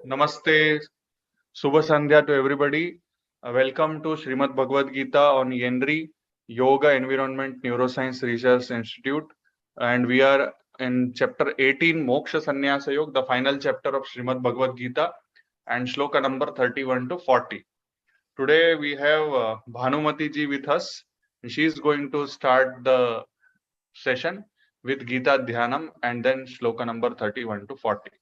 Namaste, Subha Sandhya to everybody. Welcome to Srimad Bhagavad Gita on YENRI, Yoga Environment Neuroscience Research Institute. And we are in chapter 18, Moksha Sannyasa Yoga, the final chapter of Srimad Bhagavad Gita, and Shloka number 31 to 40. Today we have Bhanumati ji with us. She is going to start the session with Gita Dhyanam and then Shloka number 31 to 40.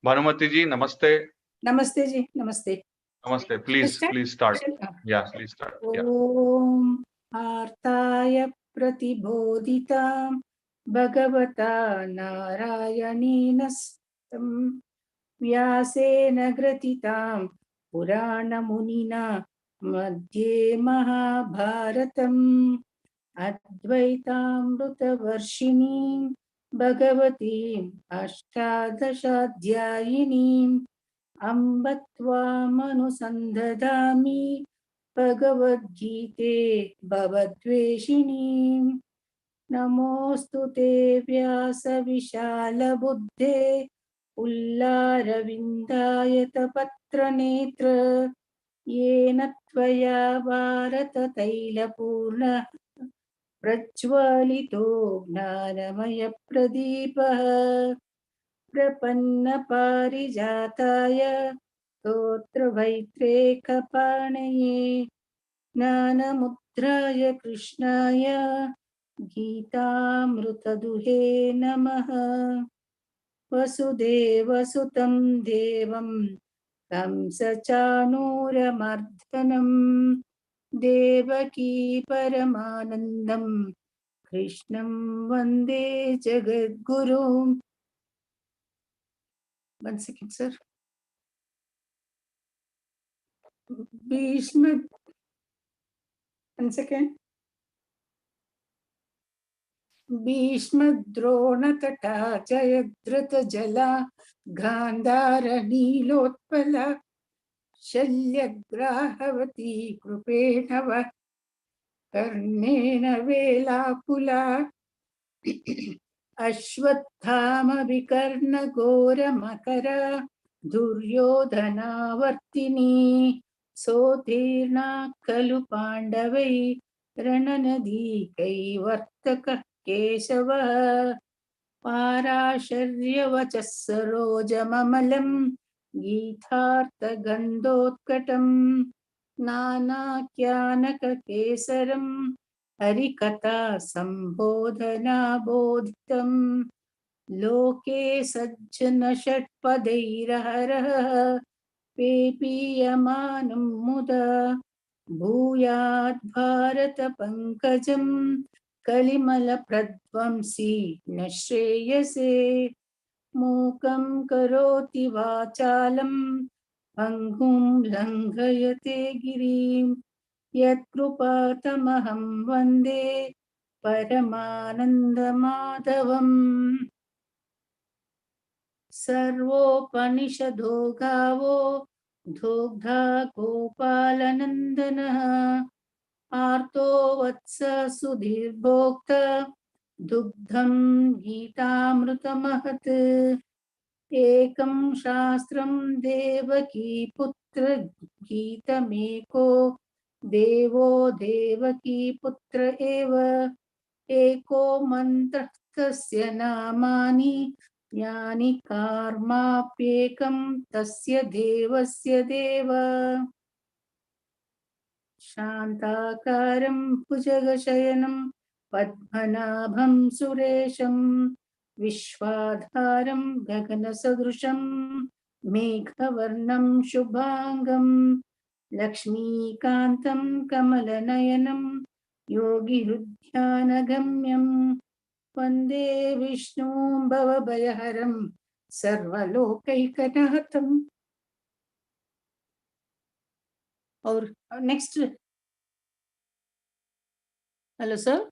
Bhanumati ji, namaste. Namaste ji, namaste. Namaste. Please start. Yeah, please start. Yeah. Om Artaya Pratibodhitam Bhagavata Narayanena Stam Vyasena Gratitam Purana Munina Madhye Mahabharatam Advaitamruta Varshinim Bhagavatim Ashtadashadhyayinim Ambattvamanu Bhagavad-gite Bhavadveshinim Namostu te Vyasa Vishala Buddhe Ullaravindayata Patra Netra Yena Tvaya Bharata Taila Purna Prajwalito Gnanamaya Pradipaha Prapanna Parijataya Totravaitrekapanaye Jnanamudraya Krishnaya Gitamrutaduhe Namaha Vasudevasutam Devam Kamsachanuramardanam Devaki Paramanandam Krishnam Vande Jagadgurum. One second, sir. Bhishma. One second. Bhishma Drona Tata Jayadrita Jala Gandhara Nilotpala Shalyagrahavati Krupenava Karnena Velapula Ashwathama Vikarna Gora Makara Duryodhanavartini Sotirna Kalu Pandavai Rananadi Kaivartaka Kesava Parasharyavachasarojamamalam Githartha Gandhotkatam Nanakyanaka Kesaram Harikatha Sambodhana Bodhitam Loke Sajjana Shatpadairahara Pepiyamanam Muda Bhuyat Bharata Pankajam Kalimala Pradvamsi Nashreyase Mukam Karoti Vachalam Pangum Langhayate Girim Yatkrupatamaham Vande Paramanandamadavam Sarvopanishado Gavo Dhogdha Gopalanandana Arto Vatsa Sudhir Bhokta Dugdham Gitamrutamahat Ekam Shastram Devaki Putra Gitameko Devo Devaki Putra Eva Eko Mantra Tasya Namani Yani Karmapyekam Tasya Devasya Deva Shantakaram Bhujagashayanam Padmanabham Suresham Vishwadharam Gaganasadrusham Meghavarnam Shubhangam Lakshmikantam Kamalanayanam Yogi Hridhyanagamyam Vande Vishnu Bhavabhayaharam Sarvalokaikanahatam. Or next. Hello, sir.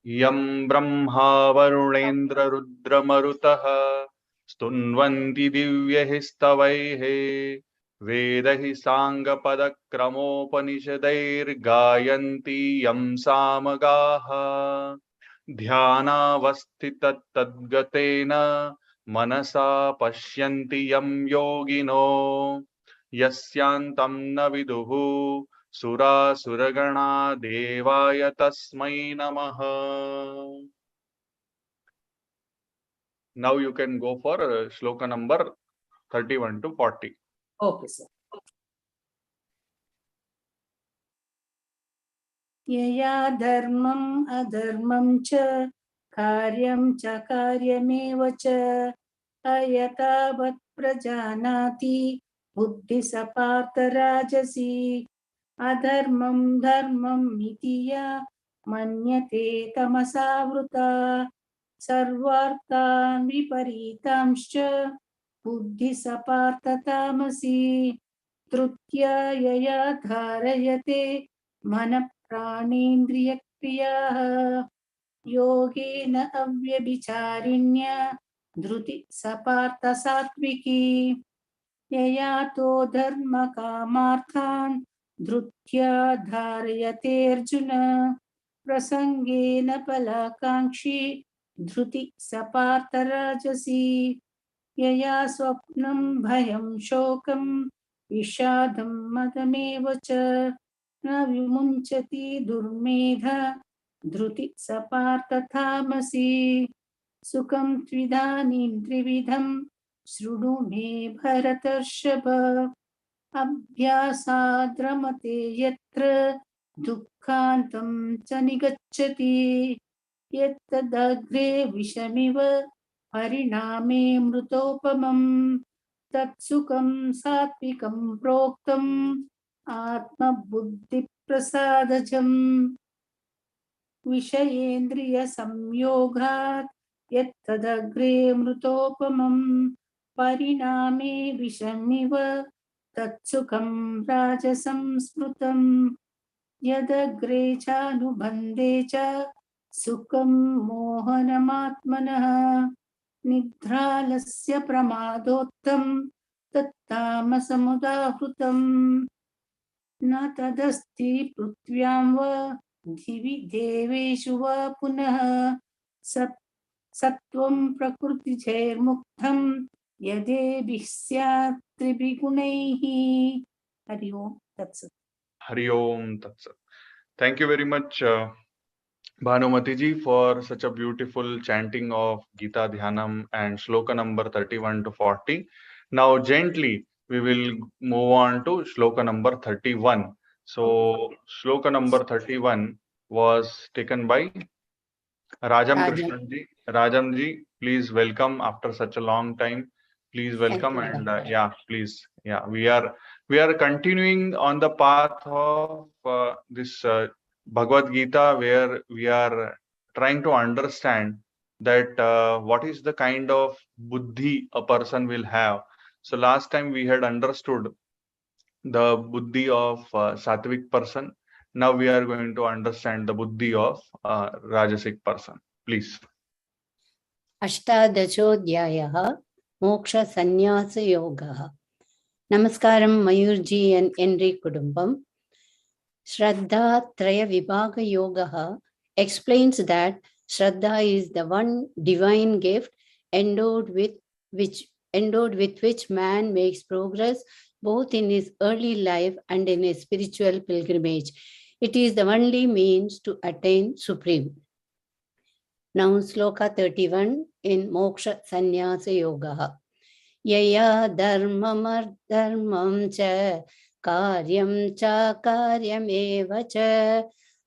Yam Brahma Varunendra Rudra Marutaha Stunvanti Divyahistavaihe Vedahi Sanga Padakramopanishadair Gayanti Yam Samagaha Dhyanavastita Tadgatena Manasa pashyanti yam yogino yasyantam na viduhu sura suragana devaya tasmai namaha. Now you can go for shloka number 31 to 40. Okay, sir. यया धर्मम् अधर्मं च कार्यमेव च अयतावत् प्रजानाति बुद्धिसपार्थ राजसी अधर्मं धर्मम् इति या मन्यते तमसावृता सर्वार्थान् विपरीतांश्च बुद्धिसपार्थ तामसी तृतीया यया धारयते मन प्राणेन्द्रियक्रियाः योगेन अव्यभिचारिण्या धृति सपार्थ सात्विकी यया तो धर्म कामार्थान् धृत्या धारयते अर्जुन प्रसंगेन फलाकांक्षी धृति सपार्थ राजसी यया स्वप्नं भयं शोकं विषादं मदमेव च न विमुञ्चति दुर्मेधा धृति सपार्थ तामसी सुखं त्विदानीं त्रिविधं शृणु मे भरतर्षभ अभ्यासाद्रमते यत्र दुःखान्तं च निगच्छति यत्तदग्रे विषमिव परिणामे मृतोपमम् तत्सुखं सात्विकं प्रोक्तम् आत्मबुद्धिप्रसादजम् विषयेन्द्रियसंयोगात् यत्तदग्रे मृतोपमम् परिणामे विषमिव तत्सुखं राजसं स्मृतम् यदग्रे चानुबन्धे च सुखं मोहनमात्मनः निद्रालस्य प्रमादोत्तं तत्तामसमुदाहृतम् न तदस्ति पृथ्व्यां वा दिवि देवेषु वा पुनः सत्त्वं प्रकृतिजैर्मुक्तं यदेभिः स्यात् त्रिभिगुणैः हरि ओम तत्सत् Hari Om Tatsat. Thank you very much, Bhanumati ji, for such a beautiful chanting of Gita Dhyanam and Shloka number 31 to 40. Now, gently, we will move on to Shloka number 31. So, Shloka number 31 was taken by Rajam Krishnan ji. Rajam ji, please welcome after such a long time. Please welcome and please. Yeah, we are continuing on the path of this Bhagavad Gita, where we are trying to understand that what is the kind of buddhi a person will have. So last time we had understood the buddhi of sattvic person. Now we are going to understand the buddhi of rajasic person. Please. अष्टादशोऽध्यायः मोक्षसन्न्यासयोगः नमस्कारं मयूर्जी एन्री कुटुम्बम् Shraddha-traya-vibhaga-yoga explains that Shraddha is the one divine gift endowed with which man makes progress both in his early life and in his spiritual pilgrimage. It is the only means to attain supreme. Now Shloka 31 in Moksha Sannyasa Yoga. Yaya dharmam ardharmam cha karyam cha karyameva cha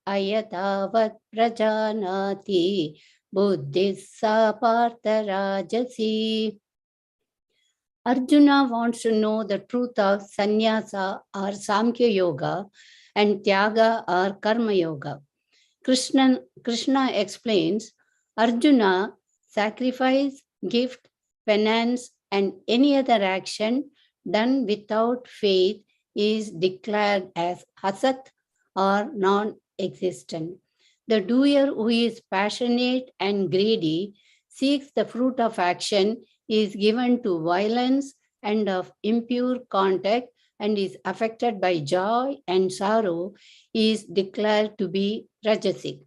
ayatavat prajanati buddhissa partha rajasi. Arjuna wants to know the truth of sannyasa or Samkhya Yoga and Tyaga or Karma Yoga. Krishna explains, Arjuna, sacrifice, gift, penance, and any other action done without faith is declared as asat or non-existent. The doer who is passionate and greedy seeks the fruit of action, is given to violence and of impure contact, and is affected by joy and sorrow, is declared to be rajasic.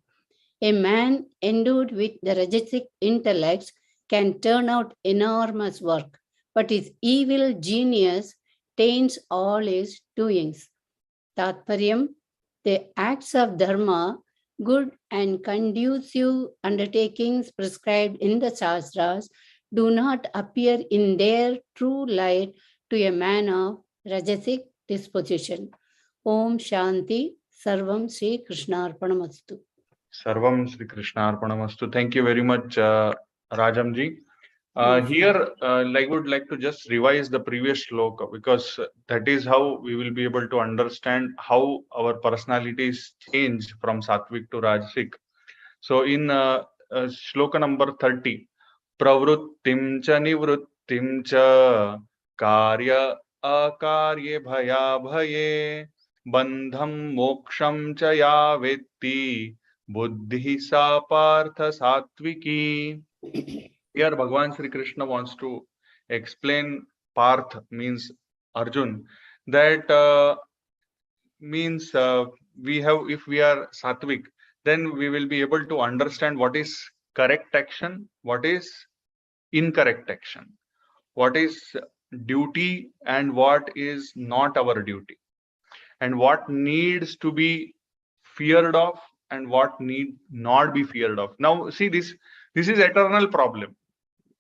A man endowed with the rajasic intellects can turn out enormous work, but his evil genius taints all his doings. Tatparyam, the acts of dharma, good and conducive undertakings prescribed in the Shastras, do not appear in their true light to a man of Rajasic disposition. Om Shanti, Sarvam Sri Krishnarpanamastu. Sarvam Sri Krishnarpanamastu. Thank you very much, Rajamji. Here, I would like to just revise the previous shloka, because that is how we will be able to understand how our personalities change from Sattvic to Rajasic. So in shloka number 30, pravrittim cha nivrittim cha karya akarye bhaya bhaye bandham moksham cha ya vetti buddhi sa partha sattviki. Here Bhagavan Sri Krishna wants to explain Parth, means Arjun, that means if we are Sattvic, then we will be able to understand what is correct action, what is incorrect action, what is duty and what is not our duty, and what needs to be feared of and what need not be feared of. Now see, this is eternal problem.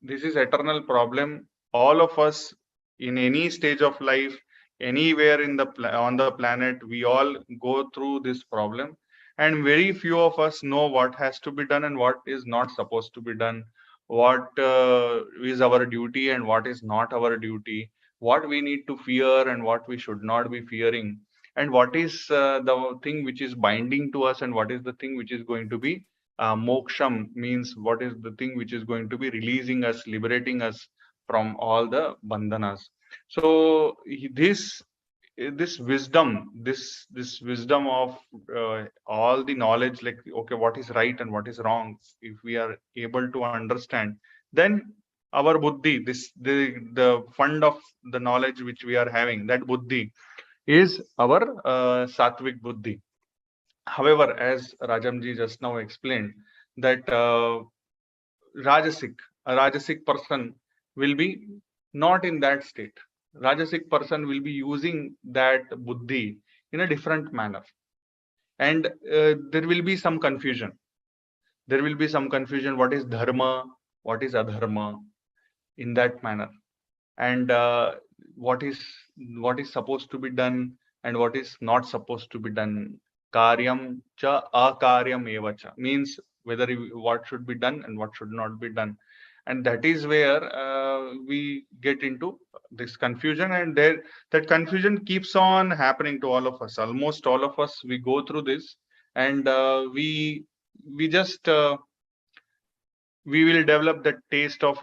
This is eternal problem. All of us in any stage of life, anywhere in the on the planet, we all go through this problem, and very few of us know what has to be done and what is not supposed to be done, what is our duty and what is not our duty, what we need to fear and what we should not be fearing, and what is the thing which is binding to us and what is the thing which is going to be moksham, means what is the thing which is going to be releasing us, liberating us from all the bandhanas. So this wisdom, this wisdom of all the knowledge, like, okay, what is right and what is wrong, if we are able to understand, then our buddhi, the fund of the knowledge which we are having, that buddhi is our sattvic buddhi. However, as Rajamji just now explained, that a Rajasic person will be not in that state. Rajasic person will be using that buddhi in a different manner. And there will be some confusion. There will be some confusion. What is dharma? What is adharma? In that manner. And what is supposed to be done and what is not supposed to be done. Karyam cha akaryam eva cha, means whether what should be done and what should not be done. And that is where we get into this confusion, and that confusion keeps on happening to all of us. Almost all of us, we go through this, and we just we will develop that taste of,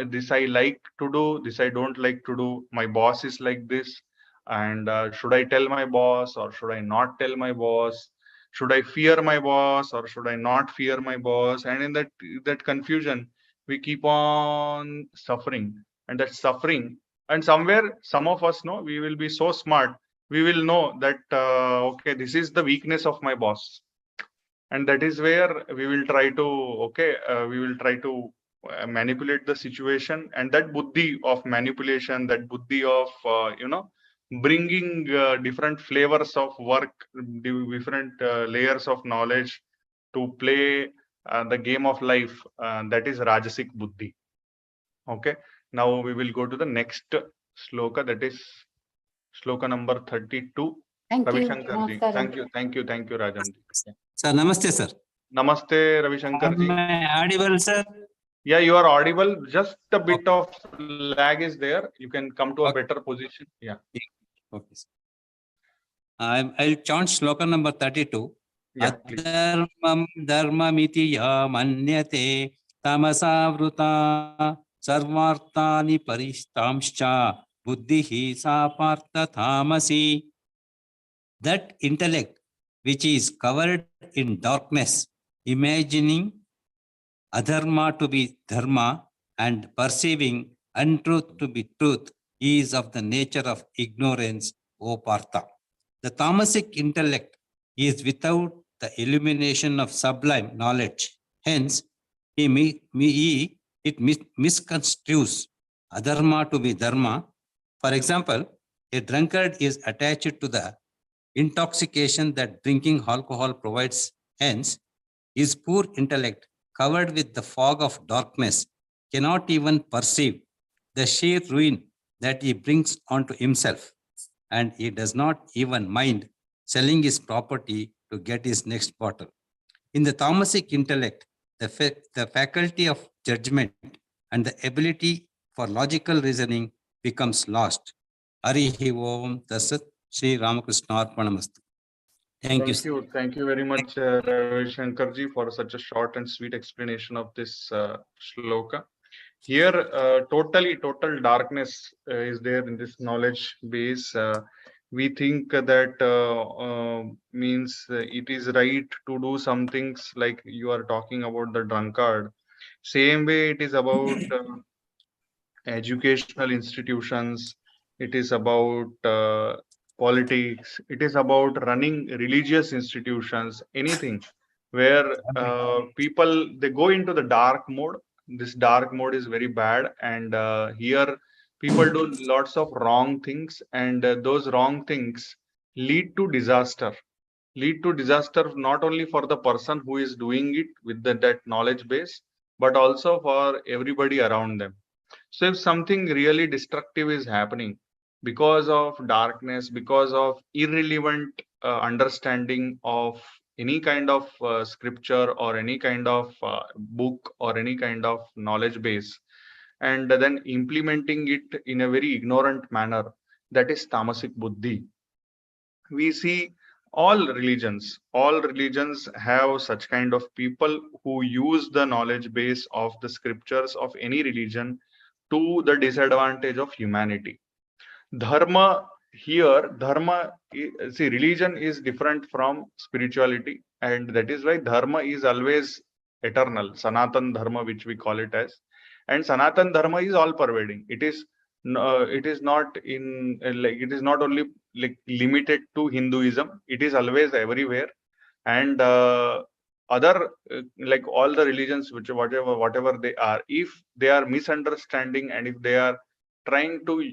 this I like to do, this I don't like to do, my boss is like this, and should I tell my boss or should I not tell my boss, should I fear my boss or should I not fear my boss? And in that confusion we keep on suffering, and that suffering, and somewhere some of us know, we will be so smart, we will know that okay, this is the weakness of my boss, and that is where we will try to manipulate the situation. And that buddhi of manipulation, that buddhi of bringing different flavors of work, different layers of knowledge to play the game of life, that is Rajasic buddhi. Okay, now we will go to the next shloka, that is shloka number 32. Thank you. Ravishankar ji. Namaskaram. Thank you, Rajam ji. Sir, namaste, sir. Namaste, Ravishankar ji. Am I audible, sir? Yeah, you are audible. Just a bit of lag is there. You can come to a Okay. better position. Yeah. Okay, sir. I'll chant shloka number 32. Yeah, please. Adharmam dharmamiti ya manyate tamasavruta sarvartani parishtamscha buddhihi sa partha tamasi. That intellect which is covered in darkness, imagining adharma to be dharma and perceiving untruth to be truth, is of the nature of ignorance, O Partha. The tamasic intellect is without the illumination of sublime knowledge. Hence, he it misconstrues adharma to be dharma. For example, a drunkard is attached to the intoxication that drinking alcohol provides. Hence, his poor intellect, covered with the fog of darkness, cannot even perceive the sheer ruin that he brings onto himself, and he does not even mind selling his property to get his next bottle. In the Tamasic intellect, the faculty of judgment and the ability for logical reasoning becomes lost. Harihi Om Tasat Sri Ramakrishna Arpanamastu. Thank you. Thank you very much, Ravi Shankarji, for such a short and sweet explanation of this shloka. Here, total darkness is there in this knowledge base. We think that means it is right to do some things like you are talking about the drunkard. Same way, it is about educational institutions. It is about politics. It is about running religious institutions. Anything where people they go into the dark mode. This dark mode is very bad, and here people do lots of wrong things, and those wrong things lead to disaster. Lead to disaster not only for the person who is doing it with that knowledge base, but also for everybody around them. So if something really destructive is happening because of darkness, because of irrelevant understanding of any kind of scripture or any kind of book or any kind of knowledge base, and then implementing it in a very ignorant manner, that is tamasic buddhi. We see all religions have such kind of people who use the knowledge base of the scriptures of any religion to the disadvantage of humanity. Dharma here, see, religion is different from spirituality, and that is why dharma is always eternal. Sanatan dharma, which we call it as, and Sanatan dharma is all pervading. It is not in like it is not only like limited to Hinduism. It is always everywhere, and other like all the religions, which whatever they are, if they are misunderstanding and if they are trying to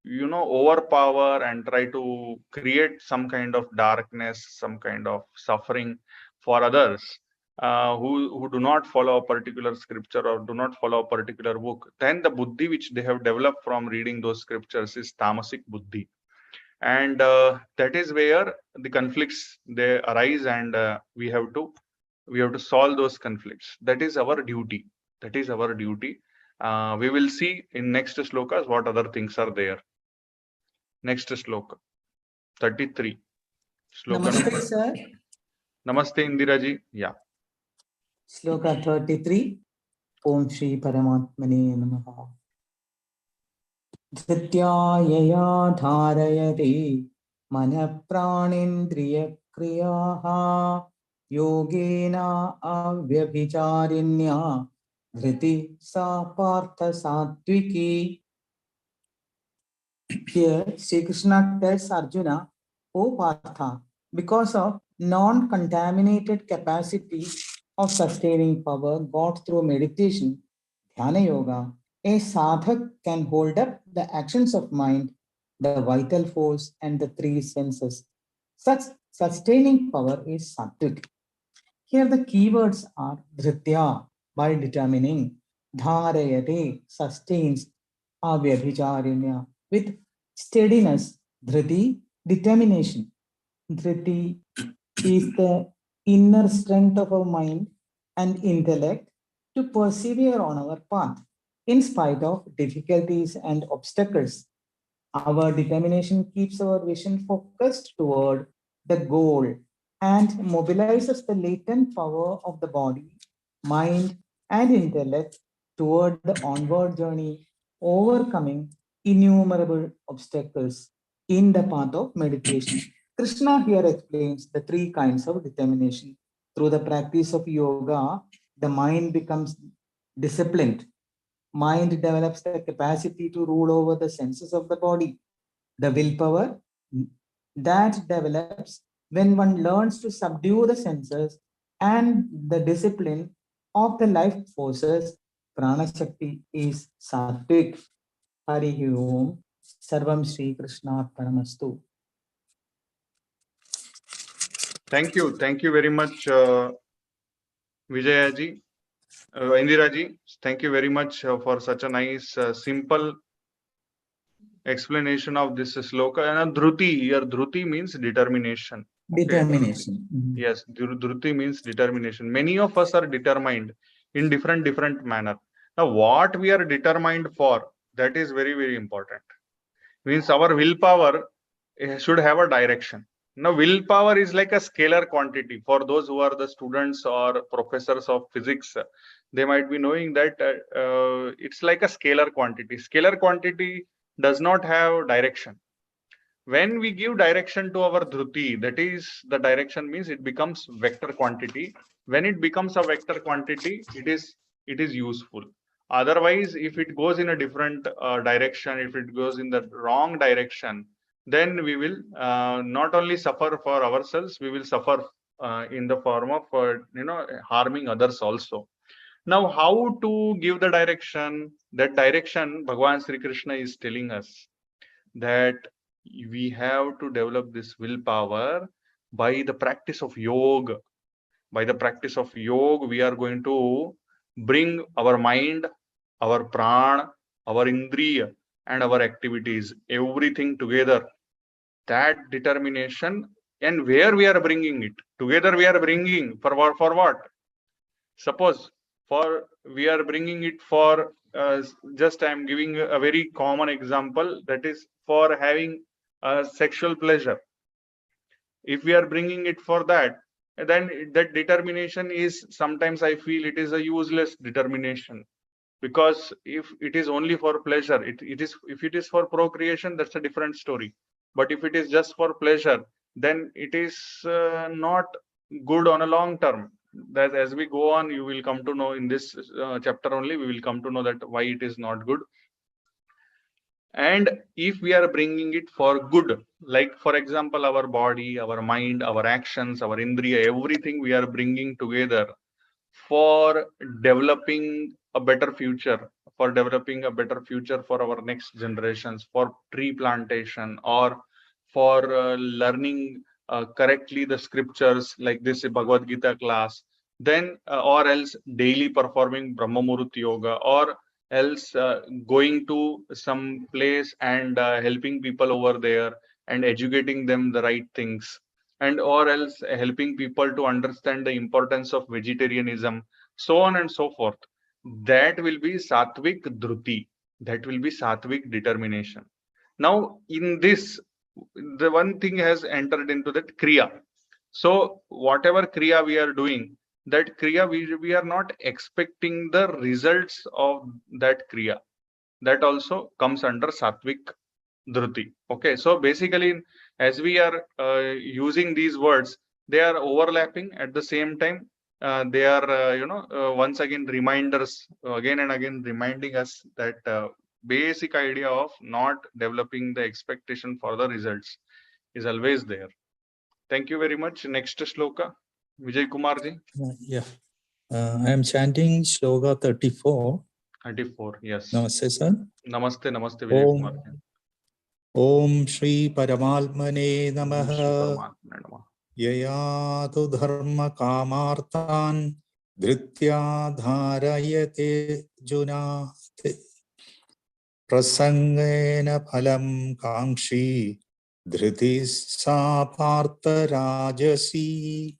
overpower and try to create some kind of darkness, some kind of suffering for others who do not follow a particular scripture or do not follow a particular book, then the buddhi which they have developed from reading those scriptures is tamasic buddhi, and that is where the conflicts they arise, and we have to solve those conflicts. That is our duty. We will see in next shlokas what other things are there. Next shloka 33. Shloka Namaste, number. sir. Namaste, Indiraji. Yeah. Shloka 33. Om Shri Paramatmane Namaha. Dhrityaya dharayate mana pranindriya kriyaha yogena avyabhicharinya dhriti sa partha sattviki. Here, Sri Krishna tells Arjuna, O Partha, because of non-contaminated capacity of sustaining power got through meditation, Dhyana Yoga, a sadhak can hold up the actions of mind, the vital force, and the three senses. Such sustaining power is sattvic. Here the keywords are dhritya, by determining, dharayate, sustains, avyabhicharinya, with steadiness, dhriti, determination. Dhriti is the inner strength of our mind and intellect to persevere on our path in spite of difficulties and obstacles. Our determination keeps our vision focused toward the goal and mobilizes the latent power of the body, mind, and intellect toward the onward journey, overcoming innumerable obstacles in the path of meditation. Krishna here explains the three kinds of determination. Through the practice of yoga, the mind becomes disciplined. Mind develops the capacity to rule over the senses of the body. The willpower that develops when one learns to subdue the senses, and the discipline of the life forces Prana Shakti is sattvic. Hari Om. Sarvam Shri Krishna Paramastu. Thank you. Thank you very much, Vijayaji. Indiraji, thank you very much for such a nice, simple explanation of this shloka. And dhruti, here dhruti means determination. Okay, Determination. yes, dhruti means determination. Many of us are determined in different manner. Now, what we are determined for, that is very, very important. Means our willpower should have a direction. Now, willpower is like a scalar quantity. For those who are the students or professors of physics, they might be knowing that it's like a scalar quantity. Scalar quantity does not have direction. When we give direction to our dhruti, that is, the direction means it becomes vector quantity. When it becomes a vector quantity, it is useful. Otherwise, if it goes in a different direction, if it goes in the wrong direction, then we will not only suffer for ourselves, we will suffer in the form of harming others also. Now, how to give the direction? That direction, Bhagavan Sri Krishna is telling us that we have to develop this willpower by the practice of yoga. By the practice of yoga, we are going to bring our mind, our prana, our indriya, and our activities, everything together. That determination, and where we are bringing it together, we are bringing for what? Suppose we are bringing it for just I am giving a very common example, that is for having sexual pleasure. If we are bringing it for that, then that determination is, sometimes I feel it is a useless determination, because if it is only for pleasure, if it is for procreation, that's a different story. But if it is just for pleasure, then it is not good on a long term. That as we go on, you will come to know in this chapter only, we will come to know that why it is not good. And if we are bringing it for good, like for example, our body, our mind, our actions, our indriya, everything we are bringing together for developing a better future, for developing a better future for our next generations, for tree plantation, or for learning correctly the scriptures, like this Bhagavad Gita class, then or else daily performing Brahma Muhurt Yoga, or else going to some place and helping people over there and educating them the right things, and or else helping people to understand the importance of vegetarianism, so on and so forth. That will be sattvic dhruti. That will be sattvic determination. Now, in this, the one thing has entered into that kriya. So, whatever kriya we are doing, that kriya we are not expecting the results of that kriya. That also comes under sattvic dhruti. Okay, so basically, as we are using these words, they are overlapping at the same time. They are, once again reminders, again and again reminding us that basic idea of not developing the expectation for the results is always there. Thank you very much. Next shloka, Vijay Kumar ji. Yeah, I am chanting Shloka 34. 34, yes. Namaste, sir. Namaste, namaste, Vijay Kumar ji. Om Shri Paramalmane Om Shri Namaha. Paramatmane Namaha. Yayatu dharma kamartan dhritya dharayate juna prasangena phalam kankshi dhritis sa partha rajasi.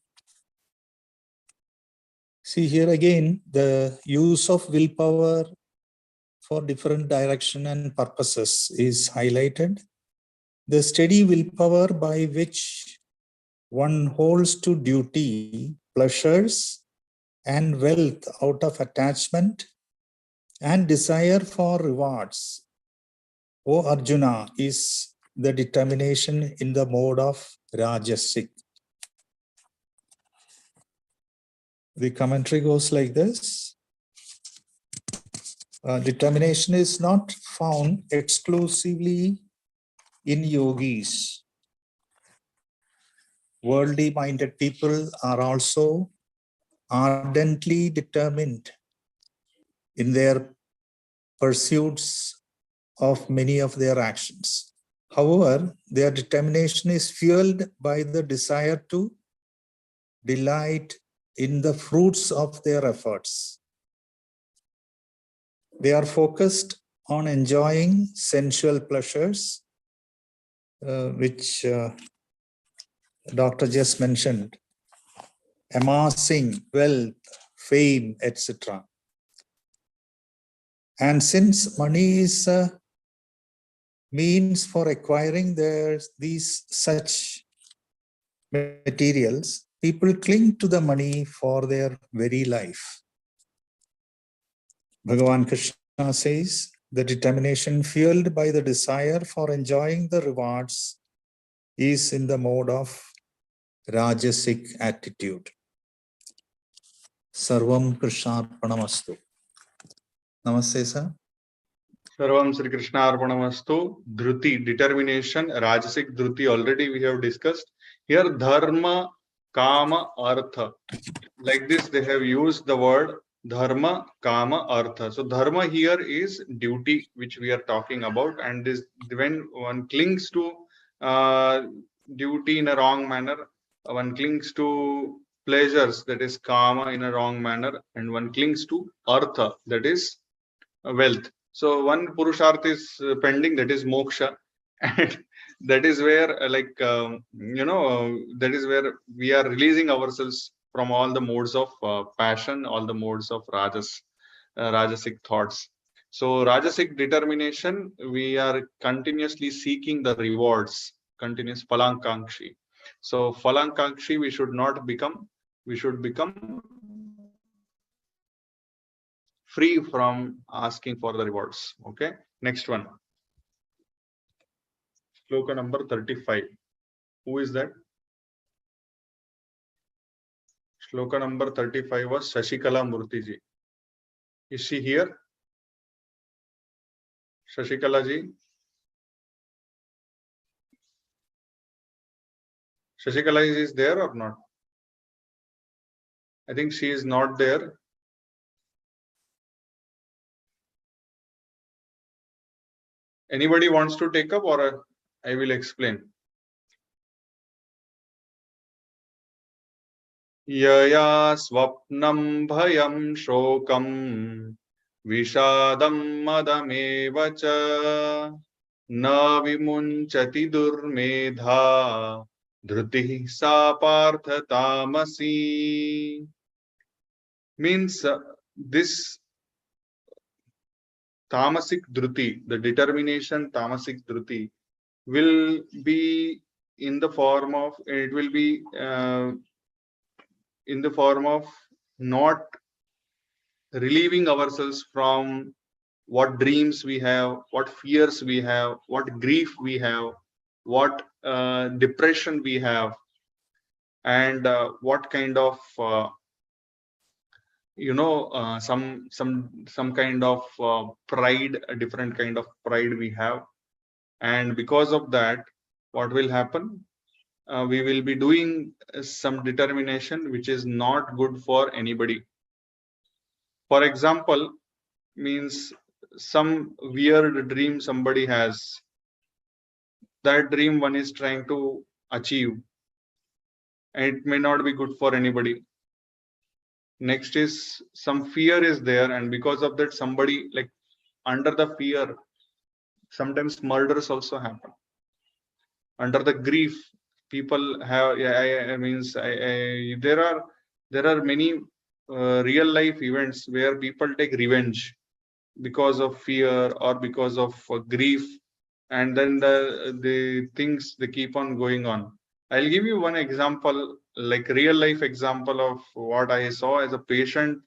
See here again, the use of willpower for different direction and purposes is highlighted. The steady willpower by which one holds to duty, pleasures, and wealth out of attachment and desire for rewards, O Arjuna, is the determination in the mode of Rajasic. The commentary goes like this. Determination is not found exclusively in yogis. Worldly minded people are also ardently determined in their pursuits of many of their actions. However, their determination is fueled by the desire to delight in the fruits of their efforts. They are focused on enjoying sensual pleasures, which Dr. just mentioned, amassing wealth, fame, etc. And since money is a means for acquiring these such materials, people cling to the money for their very life. Bhagavan Krishna says, the determination fueled by the desire for enjoying the rewards is in the mode of Rajasic attitude. Sarvam Krishnarpanamastu. Namaste, sir. Sarvam Sri Krishna Arpanamastu. Dhruti, determination, Rajasic Dhruti already we have discussed. Here Dharma, Kama, Artha. Like this they have used the word Dharma, Kama, Artha. So Dharma here is duty which we are talking about, and this when one clings to duty in a wrong manner, one clings to pleasures, that is Kama, in a wrong manner, and one clings to Artha, that is wealth. So one purusharth is pending, that is moksha, and that is where that is where we are releasing ourselves from all the modes of passion, all the modes of rajasic thoughts. So rajasic determination, we are continuously seeking the rewards, continuous phalankankshi. So phalankankshi we should not become, we should become free from asking for the rewards. Okay, next one. Shloka number 35. Who is that? Shloka number 35 was Shashikala Murthy ji. Is she here? Shashikala ji? Shashikala is there or not? I think she is not there. Anybody wants to take up, or I will explain? Yaya swapnam bhayam shokam vishadam madamevacha na vimunchati durmedha dhruti sa partha tamasi. Means this tamasic dhruti, the determination tamasic dhruti, will be in the form of, it will be in the form of not relieving ourselves from what dreams we have, what fears we have, what grief we have, what depression we have, and what kind of some kind of pride, a different kind of pride we have. And because of that, what will happen? We will be doing some determination which is not good for anybody. For example, means some weird dream somebody has, that dream one is trying to achieve, and it may not be good for anybody. Next is some fear is there, and because of that, somebody, like, under the fear, sometimes murders also happen. Under the grief, people have, there are many real life events where people take revenge because of fear or because of grief, and then the things, they keep on going on. I'll give you one example, like real life example of what I saw as a patient.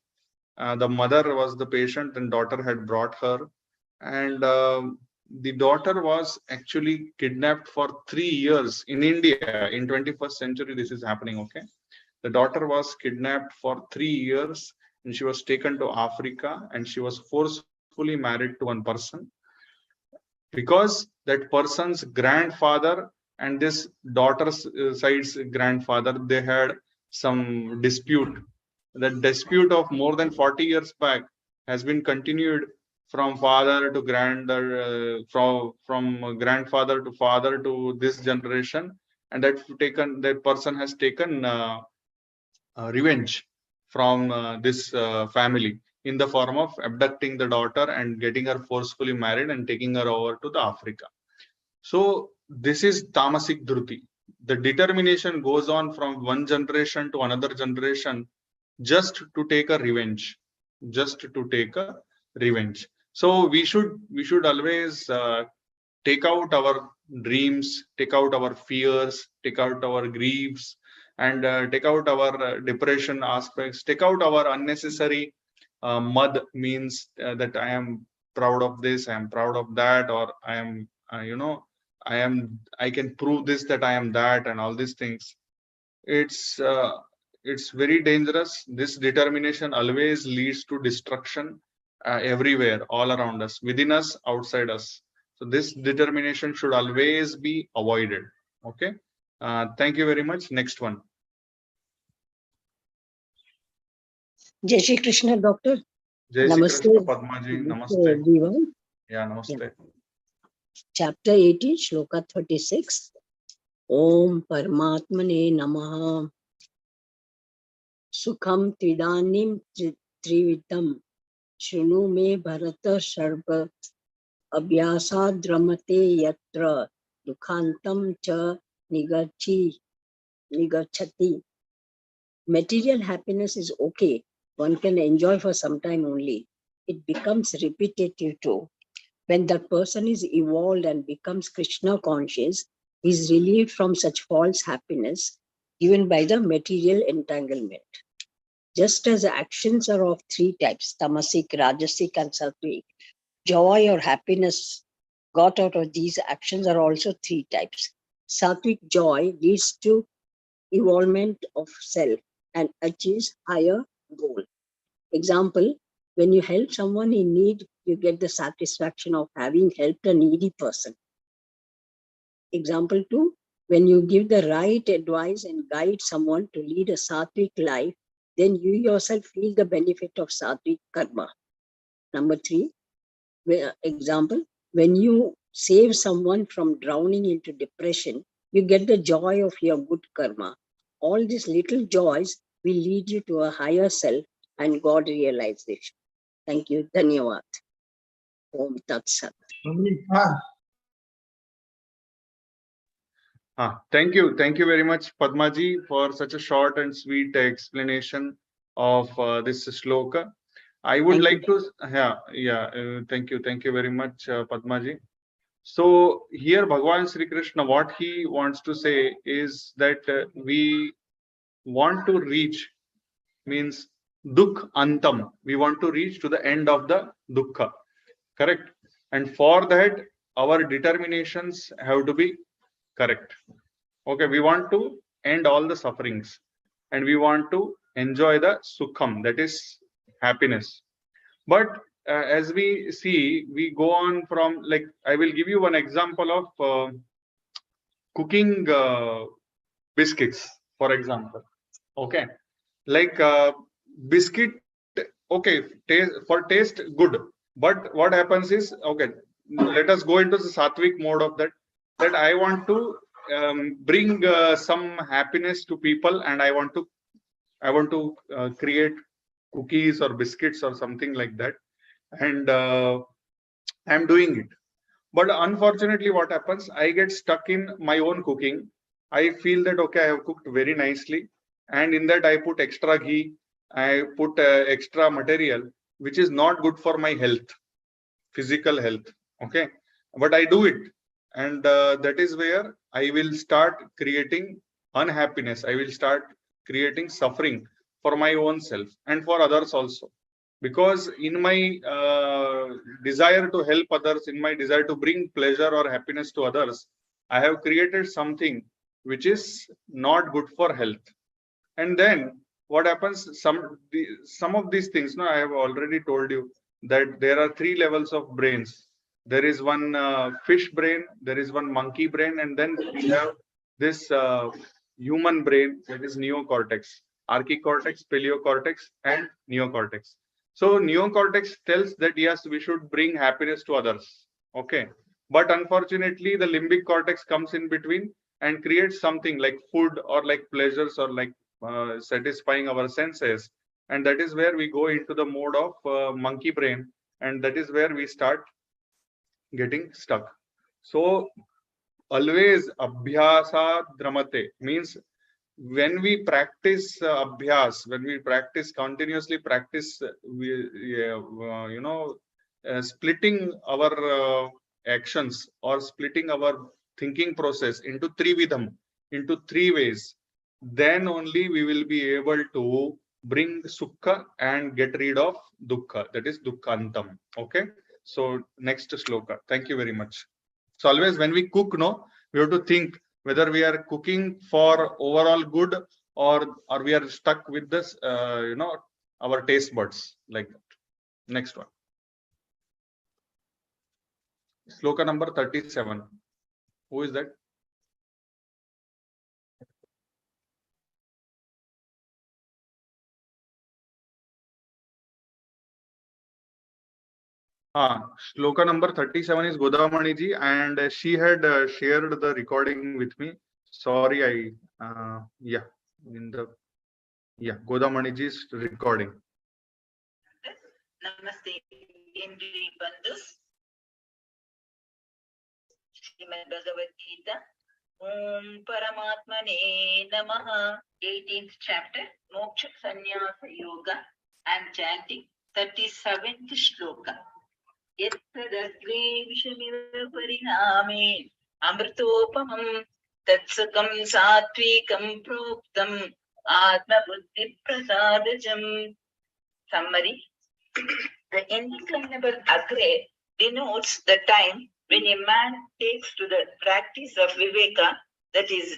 The mother was the patient and daughter had brought her, and the daughter was actually kidnapped for 3 years in India. In 21st century, this is happening. Okay, the daughter was kidnapped for 3 years, and she was taken to Africa, and she was forcefully married to one person, because that person's grandfather and this daughter's side's grandfather, they had some dispute. That dispute of more than 40 years back has been continued from father to from grandfather to father to this generation, and that person has taken revenge from this family in the form of abducting the daughter and getting her forcefully married and taking her over to the Africa. So this is tamasic dhruti. The determination goes on from one generation to another generation just to take a revenge, just to take a revenge. So we should always take out our dreams, take out our fears, take out our griefs, and take out our depression aspects, take out our unnecessary mud, means that I am proud of this, I am proud of that, or I am, I can prove this, that I am that, and all these things. It's it's very dangerous. This determination always leads to destruction everywhere, all around us, within us, outside us. So this determination should always be avoided. Okay. Thank you very much. Next one. Jai Shri Krishna, Doctor. Jai Shri Namaste. Krishna, Padmaji. Namaste. Everyone. Yeah, namaste. Chapter 18, Shloka 36. Om Paramatmane Namaha. Sukham Tvidanim Trivitam. Shrinu me Bharata Sharva. Abhyasa Dramate Yatra. Dukhantam cha nigachati. Material happiness is okay. One can enjoy for some time only. It becomes repetitive too. When that person is evolved and becomes Krishna conscious, he is relieved from such false happiness given by the material entanglement. Just as actions are of three types, tamasic, rajasic, and sattvic, joy or happiness got out of these actions are also three types. Sattvic joy leads to evolvement of self and achieves higher goal. Example, when you help someone in need, you get the satisfaction of having helped a needy person. Example 2, when you give the right advice and guide someone to lead a sattvic life, then you yourself feel the benefit of sattvic karma. Number 3, example, when you save someone from drowning into depression, you get the joy of your good karma. All these little joys will lead you to a higher self and God realization. Thank you. Dhanyavad. Om Tat Sat. Thank you. Thank you very much, Padmaji, for such a short and sweet explanation of this shloka. I would like to, thank you. Thank you very much, Padmaji. So here Bhagavan Sri Krishna, what he wants to say is that we want to reach, means dukh antam. We want to reach to the end of the dukkha, correct? And for that, our determinations have to be correct. Okay, we want to end all the sufferings and we want to enjoy the sukham, that is happiness. But as we see, we go on from, like, I will give you one example of cooking biscuits, for example. Okay, like biscuit, okay, for taste good, but what happens is, okay, let us go into the sattvic mode of that I want to bring some happiness to people, and I want to create cookies or biscuits or something like that, and I'm doing it. But unfortunately, what happens, I get stuck in my own cooking. I feel that, okay, I have cooked very nicely, and in that I put extra ghee, I put extra material, which is not good for my health, physical health. Okay, but I do it, and that is where I will start creating unhappiness. I will start creating suffering for my own self and for others also, because in my desire to help others, in my desire to bring pleasure or happiness to others, I have created something which is not good for health. And then what happens, some of these things, I have already told you that there are three levels of brains. There is one fish brain, there is one monkey brain, and then we have this human brain, that is neocortex, archicortex, paleocortex, and neocortex. So neocortex tells that yes, we should bring happiness to others. Okay. But unfortunately, the limbic cortex comes in between and creates something like food or like pleasures or like satisfying our senses. And that is where we go into the mode of monkey brain. And that is where we start getting stuck. So always abhyasa dramate means when we practice abhyas, when we practice continuously practice, splitting our actions or splitting our thinking process into trividham, into three ways, then only we will be able to bring sukha and get rid of dukkha, that is dukkhantam. Okay, so next shloka. Thank you very much. So always when we cook, no, we have to think whether we are cooking for overall good or we are stuck with this, our taste buds like that. Next one. Shloka number 37. Who is that? Shloka number 37 is Godamani ji, and she had shared the recording with me. Sorry, Godamani ji's recording. Namaste, Indri Bandhus. Srimad Bhagavad Gita. Om Paramatmane Namaha. 18th chapter, Moksha Sannyasa Yoga. I'm chanting 37th shloka. Yattadagre vishamiva pariname amritopamam tatsakam satvikam proktam atma buddhi prasadajam. Summary. The indeclinable agre denotes the time when a man takes to the practice of viveka, that is,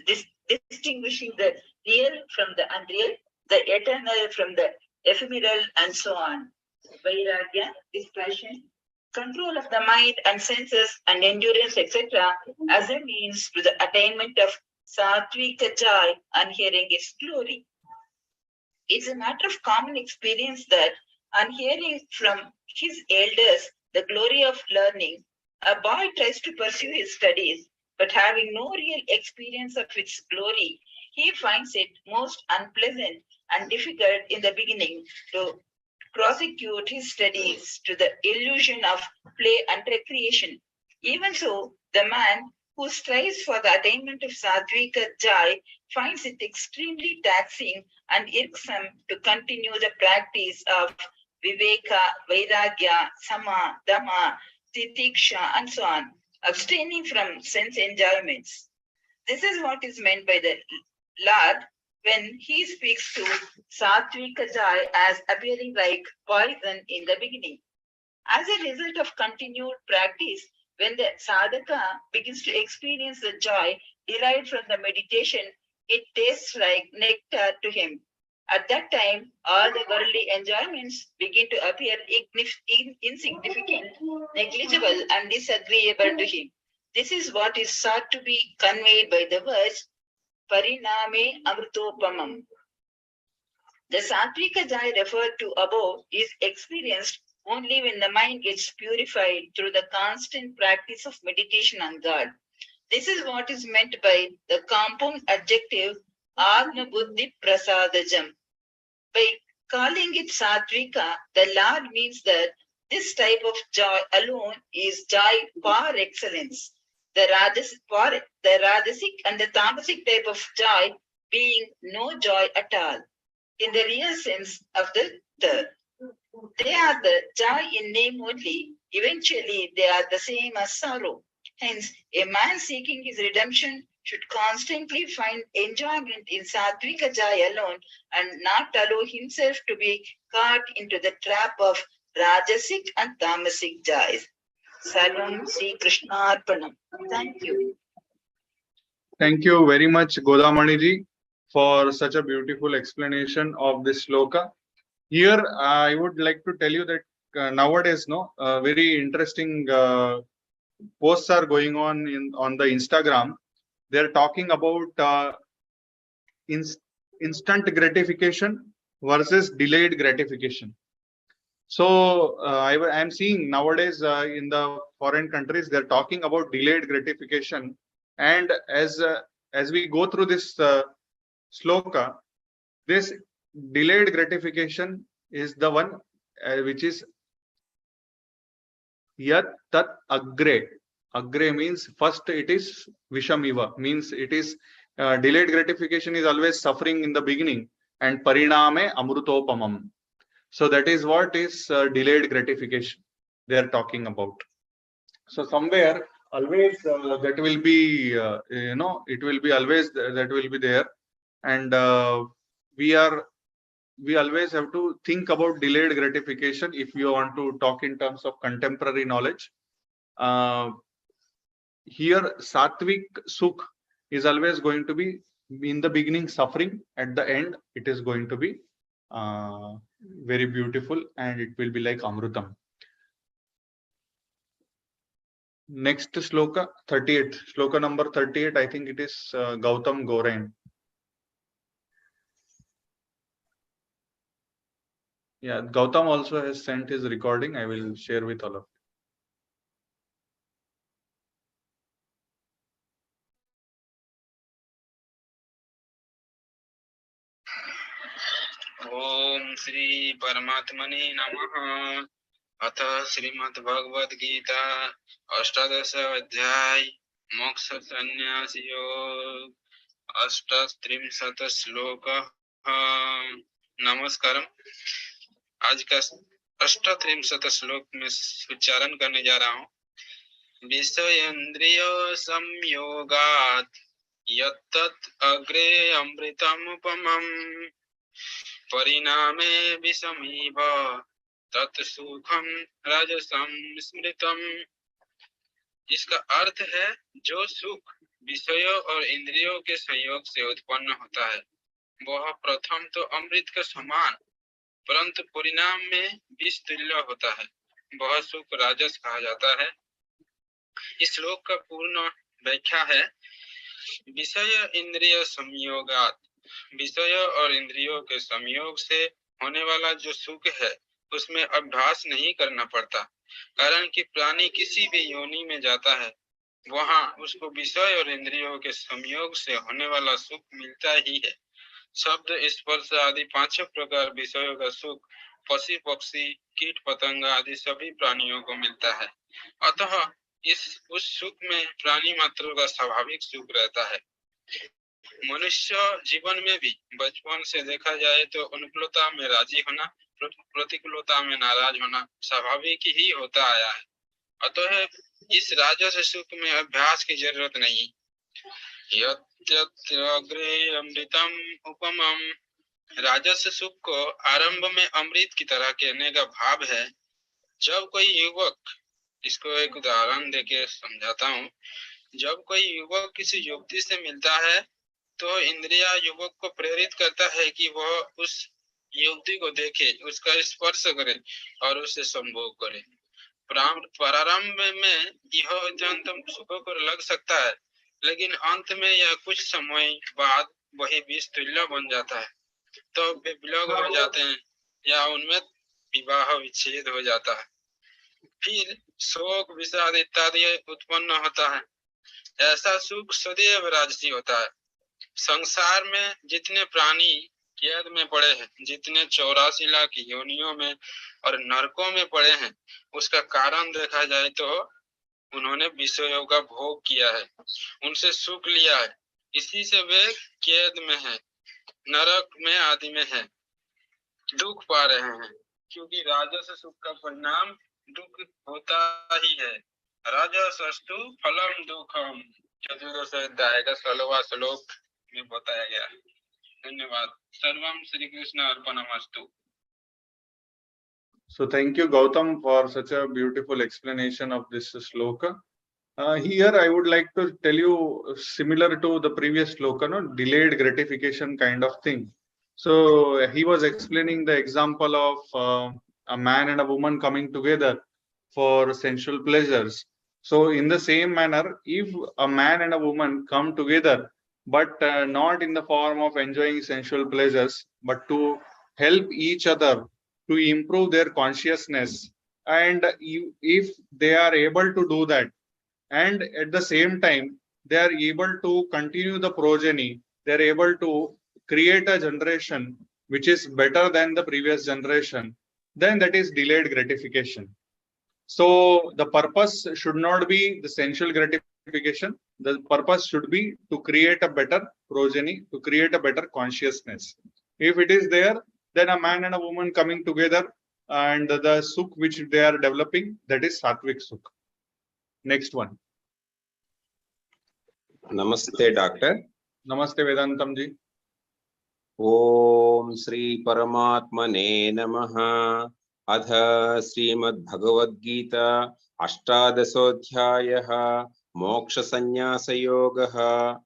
distinguishing the real from the unreal, the eternal from the ephemeral, and so on. Vairagya, dispassion, control of the mind and senses and endurance, etc., as a means to the attainment of sattvika joy and hearing its glory. It's a matter of common experience that on hearing from his elders the glory of learning, a boy tries to pursue his studies, but having no real experience of its glory, he finds it most unpleasant and difficult in the beginning to prosecute his studies to the illusion of play and recreation. Even so, the man who strives for the attainment of Sadvika Jai finds it extremely taxing and irksome to continue the practice of Viveka, Vairagya, Sama, Dhamma, Titiksha, and so on, abstaining from sense enjoyments. This is what is meant by the Lord when he speaks to Satvika Jai as appearing like poison in the beginning. As a result of continued practice, when the sadhaka begins to experience the joy derived from the meditation, it tastes like nectar to him. At that time, all the worldly enjoyments begin to appear insignificant, negligible, and disagreeable to him. This is what is sought to be conveyed by the words Pariname Amritopamam. The Satvika Jai referred to above is experienced only when the mind gets purified through the constant practice of meditation on God. This is what is meant by the compound adjective Agna Buddhi Prasadajam. By calling it Satvika, the Lord means that this type of joy alone is joy par excellence. The Rajasic and the Tamasic type of joy being no joy at all, in the real sense of the term. They are the joy in name only. Eventually, they are the same as sorrow. Hence, a man seeking his redemption should constantly find enjoyment in Satvika Jai alone and not allow himself to be caught into the trap of Rajasic and Tamasic Jais. Salam Sri Krishnarpanam. Thank you. Thank you very much, Godamani ji, for such a beautiful explanation of this shloka. Here, I would like to tell you that nowadays, very interesting posts are going on the Instagram. They're talking about instant gratification versus delayed gratification. So I am seeing nowadays in the foreign countries, they're talking about delayed gratification. And as we go through this shloka, this delayed gratification is the one which is yat tat agre. Agre means first it is vishamiva, means it is delayed gratification is always suffering in the beginning, and pariname amrutopamam. So that is what is delayed gratification they are talking about. So somewhere always that will be it will be always that will be there, and we always have to think about delayed gratification if you want to talk in terms of contemporary knowledge. Here sattvic sukh is always going to be in the beginning suffering, at the end it is going to be very beautiful, and it will be like amrutam. Next shloka 38, shloka number 38, I think it is Gautam Gorain. Yeah, Gautam also has sent his recording. I will share with all of ओम श्री परमात्मने नमः। अथ श्रीमद् भगवद गीता अष्टादश अध्याय मोक्ष संन्यास योग अष्टत्रिंशत् श्लोक। नमस्कारम। आज का अष्टत्रिंशत् श्लोक में उच्चारण करने जा रहा हूँ। विषयेन्द्रिय संयोगात् यत्तत् अग्रे अमृतमुपमम् परिणामे विषमीव तत् सुखम राजसं स्मृतम्। इसका अर्थ है जो सुख विषयों और इंद्रियों के संयोग से उत्पन्न होता है वह प्रथम तो अमृत के समान परंतु परिणाम में विष तुल्य होता है, वह सुख राजस कहा जाता है। इस श्लोक का पूर्ण व्याख्या है विषय इंद्रिय संयोगात, विषय और इंद्रियों के संयोग से होने वाला जो सुख है उसमें अभ्यास नहीं करना पड़ता, कारण कि प्राणी किसी भी योनि में जाता है वहां उसको विषय और इंद्रियों के संयोग से होने वाला सुख मिलता ही है। शब्द स्पर्श आदि पांचों प्रकार विषयों का सुख पशु पक्षी कीट पतंग आदि सभी प्राणियों को मिलता है, अतः उस सुख में प्राणी मात्र का स्वाभाविक सुख रहता है। मनुष्य जीवन में भी बचपन से देखा जाए तो अनुकूलता में राजी होना, प्रतिकूलता में नाराज होना स्वाभाविक ही होता आया है, अतः इस राजस सुख में अभ्यास की जरूरत नहीं। अग्रे अमृतम उपमम, राजस सुख को आरंभ में अमृत की तरह कहने का भाव है। जब कोई युवक, इसको एक उदाहरण देके समझाता हूँ, जब कोई युवक किसी युवती से मिलता है तो इंद्रिया युवक को प्रेरित करता है कि वह उस युवती को देखे, उसका स्पर्श करे और उसे संभोग करे। प्रारंभ में यह अत्यंत सुखकर लग सकता है, लेकिन अंत में या कुछ समय बाद वही विष तुल्य बन जाता है, तो वे विलग हो जाते हैं या उनमें विवाह विच्छेद हो जाता है, फिर शोक विषाद इत्यादि उत्पन्न होता है। ऐसा सुख सदैव राजसी होता है। संसार में जितने प्राणी कैद में पड़े हैं, जितने 84 लाख योनियों में और नरकों में पड़े हैं, उसका कारण देखा जाए तो उन्होंने विषयों का भोग किया है, उनसे सुख लिया है, इसी से वे कैद में हैं, नरक में आदि में हैं, दुख पा रहे हैं, क्योंकि राजस सुख का परिणाम दुख होता ही है। राजसस्तु फलम दुखम, चतुर्दश अध्याय का 16वां श्लोक में बताया गया है। धन्यवाद। सर्वम Shri Krishna अर्पणमस्तु। So thank you, Gautam, for such a beautiful explanation of this shloka. Here I would like to tell you, similar to the previous shloka, no, delayed gratification kind of thing. So he was explaining the example of a man and a woman coming together for sensual pleasures. So in the same manner, if a man and a woman come together, but not in the form of enjoying sensual pleasures, but to help each other to improve their consciousness. And if they are able to do that, and at the same time they are able to continue the progeny, they are able to create a generation which is better than the previous generation, then that is delayed gratification. So the purpose should not be the sensual gratification. The purpose should be to create a better progeny, to create a better consciousness. If it is there, then a man and a woman coming together, and the sukh which they are developing, that is sattvic sukh. Next one. Namaste, Doctor. Namaste, Vedantam ji. Om Sri Paramatmane Namaha. Adha Srimad Bhagavad Gita Ashtadasodhyayah Moksha Sannyasa Yogaha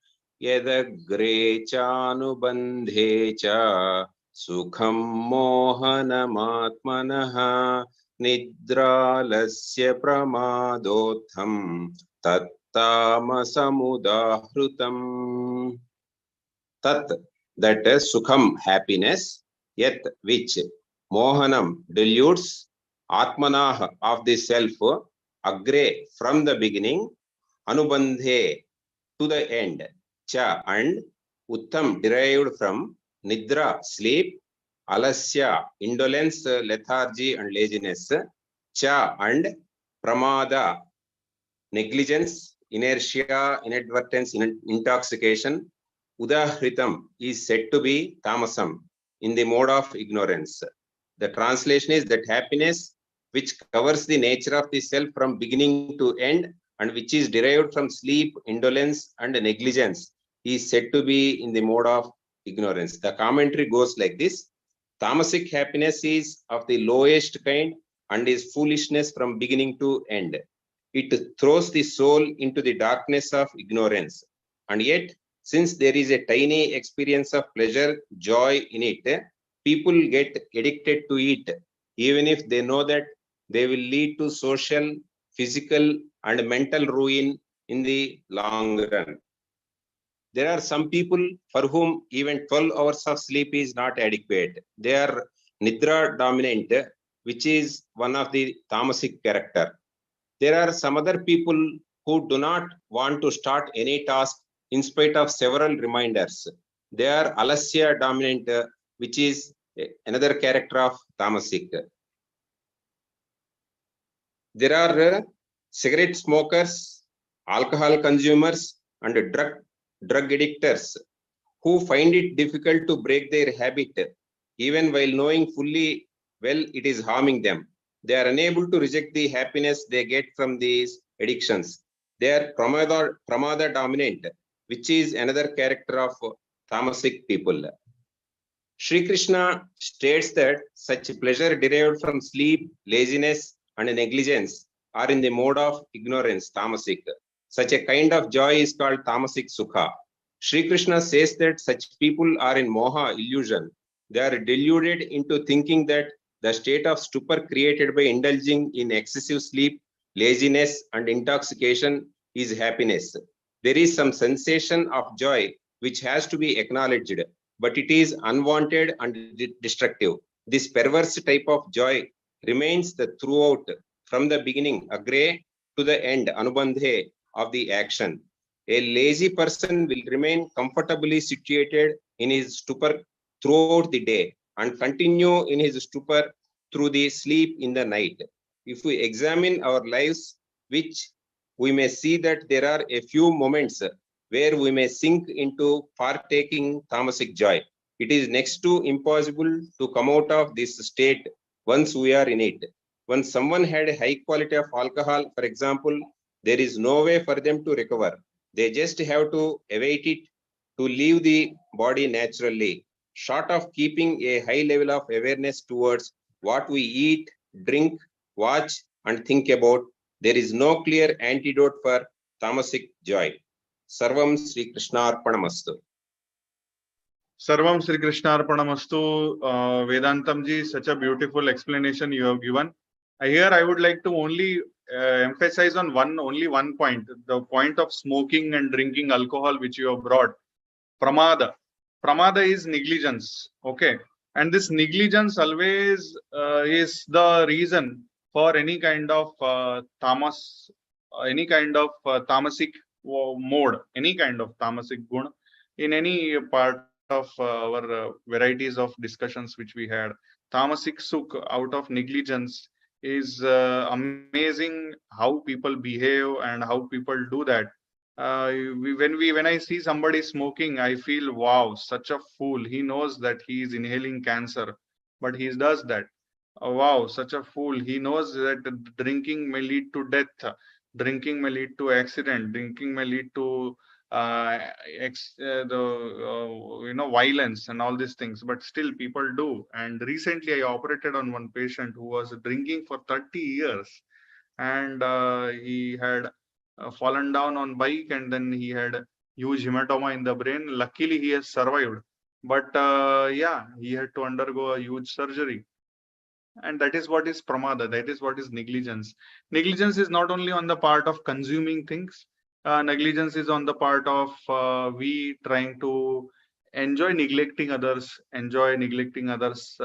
Yadagre Chanubandhe Cha Sukham Mohanamatmanaha Nidralasya Pramadotham Tat Tamasamudahrutam. Tat, that is sukham, happiness, yet which mohanam dilutes, atmanah of the self, agre from the beginning, anubandhe to the end, cha and uttam derived from nidra sleep, alasya indolence, lethargy and laziness, cha and pramada negligence, inertia, inadvertence, intoxication. Udahritam is said to be tamasam, in the mode of ignorance. The translation is that happiness which covers the nature of the self from beginning to end and which is derived from sleep, indolence and negligence is said to be in the mode of ignorance. The commentary goes like this: tamasic happiness is of the lowest kind and is foolishness from beginning to end. It throws the soul into the darkness of ignorance, and yet since there is a tiny experience of pleasure, joy in it, people get addicted to it, even if they know that they will lead to social, physical, and mental ruin in the long run. There are some people for whom even 12 hours of sleep is not adequate. They are nidra dominant, which is one of the tamasic character. There are some other people who do not want to start any task in spite of several reminders. They are alasya dominant, which is another character of tamasic. There are cigarette smokers, alcohol consumers, and drug addictors who find it difficult to break their habit, even while knowing fully well it is harming them. They are unable to reject the happiness they get from these addictions. They are pramada dominant, which is another character of tamasic people. Sri Krishna states that such pleasure derived from sleep, laziness, and negligence are in the mode of ignorance, tamasic. Such a kind of joy is called tamasic sukha. Sri Krishna says that such people are in moha, illusion. They are deluded into thinking that the state of stupor created by indulging in excessive sleep, laziness, and intoxication is happiness. There is some sensation of joy which has to be acknowledged, but it is unwanted and destructive. This perverse type of joy remains the throughout, from the beginning, agre, to the end, anubandhe, of the action. A lazy person will remain comfortably situated in his stupor throughout the day and continue in his stupor through the sleep in the night. If we examine our lives, which we may see that there are a few moments where we may sink into partaking tamasic joy. It is next to impossible to come out of this state once we are in it. When someone had a high quality of alcohol, for example, there is no way for them to recover. They just have to await it to leave the body naturally. Short of keeping a high level of awareness towards what we eat, drink, watch, and think about, there is no clear antidote for tamasic joy. Sarvam Sri Krishnarpanamastu. Sarvam Sri Krishnarpanamastu. Vedantam ji, such a beautiful explanation you have given. Here I would like to only emphasize on only one point, the point of smoking and drinking alcohol which you have brought. Pramada. Pramada is negligence. Okay. And this negligence always is the reason for any kind of tamas, any kind of tamasic mode, any kind of tamasic gun in any part of our varieties of discussions which we had. Tamasic sukh out of negligence is amazing how people behave and how people do that. When I see somebody smoking, I feel wow, such a fool. He knows that he is inhaling cancer, but he does that. Wow, such a fool. He knows that drinking may lead to death, drinking may lead to accident, drinking may lead to violence and all these things, but still people do. And recently I operated on one patient who was drinking for 30 years, and he had fallen down on bike, and then he had huge hematoma in the brain. Luckily he has survived, but yeah, he had to undergo a huge surgery. And that is what is pramada, that is what is negligence. Negligence is not only on the part of consuming things, negligence is on the part of we trying to enjoy neglecting others, enjoy neglecting others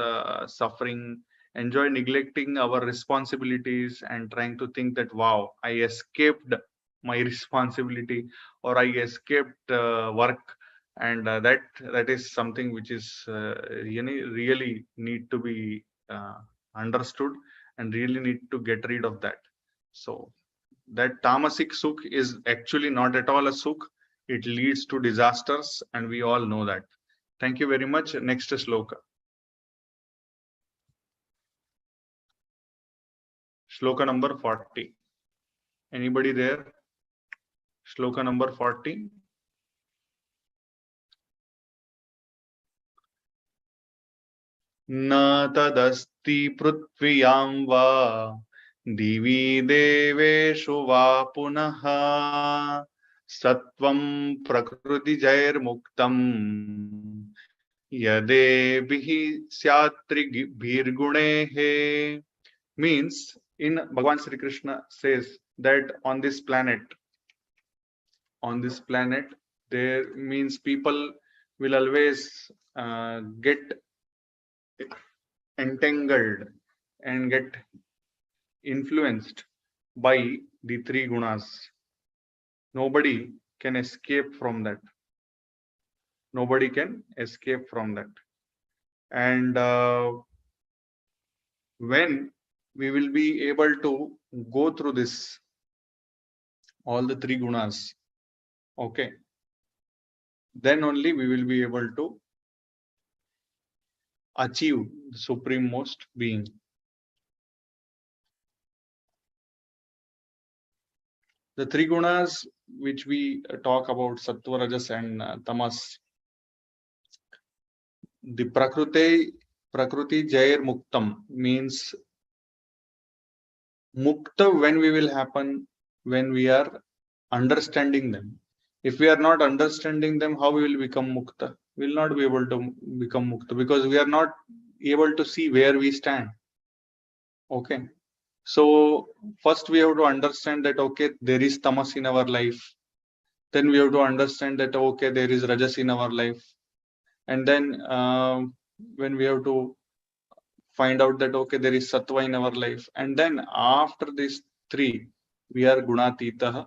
suffering, enjoy neglecting our responsibilities, and trying to think that wow, I escaped my responsibility, or I escaped work. And that is something which is really need to be understood, and really need to get rid of that. So that tamasic sukh is actually not at all a sukh. It leads to disasters, and we all know that. Thank you very much. Next shloka. Shloka number 40. Anybody there? Shloka number 40. न तदस्ति पृथ्व्यां वा दिवि देवेषु वा पुनः सत्वं प्रकृतिजैर्मुक्तं यदेभिः स्यात्रिभिर्गुणैः. Means, in Bhagavan Sri Krishna says that on this planet, there means people will always get entangled and get influenced by the three gunas. Nobody can escape from that. Nobody can escape from that. And when we will be able to go through this, all the three gunas, okay, then only we will be able to achieve the supreme most being. The three gunas which we talk about, sattva, rajas, and tamas, the prakriti jair muktam means mukta when we will happen, when we are understanding them. If we are not understanding them, how we will become mukta? We will not be able to become mukta, because we are not able to see where we stand. Okay. So first we have to understand that, okay, there is tamas in our life. Then we have to understand that, okay, there is rajas in our life. And then when we have to find out that, okay, there is sattva in our life. And then after these three, we are gunatita.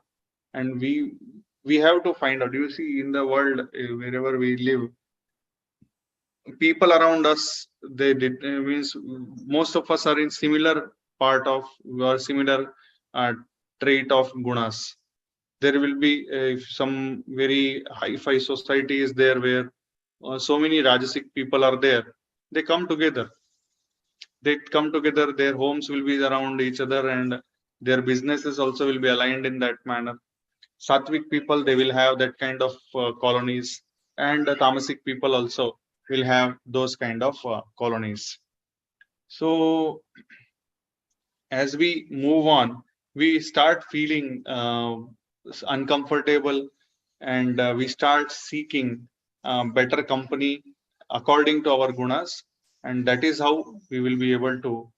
And we have to find out. You see, in the world, wherever we live, people around us, they did means most of us are in similar part of or similar trait of gunas. There will be some very high-fi society is there where so many rajasic people are there. They come together. Their homes will be around each other, and their businesses also will be aligned in that manner. Sattvic people, they will have that kind of colonies, and tamasic people also will have those kind of colonies. So as we move on, we start feeling uncomfortable, and we start seeking better company according to our gunas, and that is how we will be able to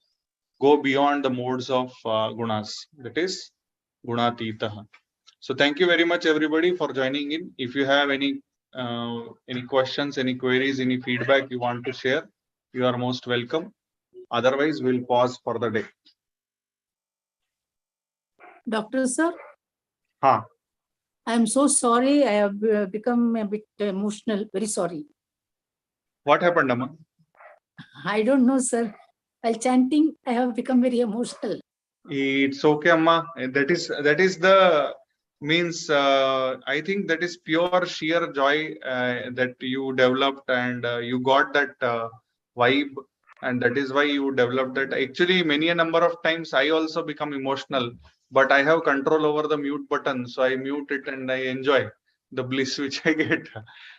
go beyond the modes of gunas, that is gunatitaha. So thank you very much, everybody, for joining in. If you have any questions, any queries, any feedback you want to share, you are most welcome. Otherwise, we'll pause for the day. Doctor sir, Ha. I am so sorry. I have become a bit emotional. Very sorry. What happened, Amma? I don't know, sir. While chanting, I have become very emotional. It's okay, Amma. That is the means. I think that is pure sheer joy that you developed, and you got that vibe, and that is why you developed that. Actually, many a number of times I also become emotional, but I have control over the mute button, so I mute it and I enjoy the bliss which I get,